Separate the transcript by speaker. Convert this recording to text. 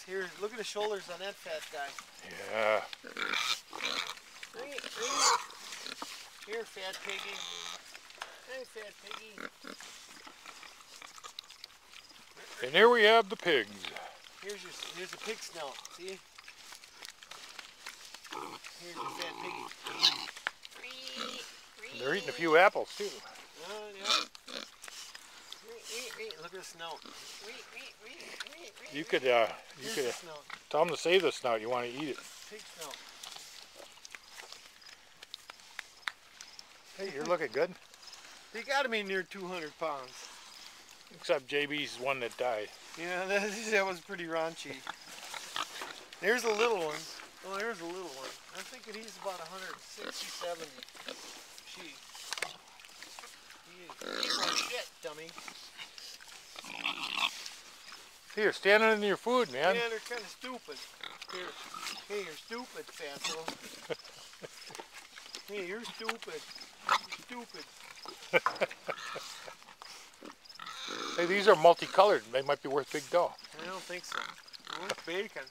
Speaker 1: Here, look at the shoulders on that fat guy.
Speaker 2: Yeah.
Speaker 1: Right. Here, fat piggy. Hey, fat piggy.
Speaker 2: And here we have the pigs.
Speaker 1: Here's a pig snout. See? Here's your fat piggy.
Speaker 2: And they're eating a few apples too.
Speaker 1: Yeah. Look at the snout.
Speaker 2: You could
Speaker 1: Here's the snout.
Speaker 2: tell them to save the snout. You want to eat it.
Speaker 1: Pig snout.
Speaker 2: Hey, you're looking good.
Speaker 1: They got to be near 200 pounds.
Speaker 2: Except JB's one that died.
Speaker 1: Yeah, that was pretty raunchy. There's a little one. Oh, there's a little one. I'm thinking he's about 160, 70. Gee. He's like shit, dummy.
Speaker 2: Hey, you're standing in your food, man.
Speaker 1: Yeah, they're kind of stupid. Here. Hey, you're stupid, fatso. Hey, you're stupid. You're stupid.
Speaker 2: Hey, these are multicolored. They might be worth big dough.
Speaker 1: I don't think so. It's bacon.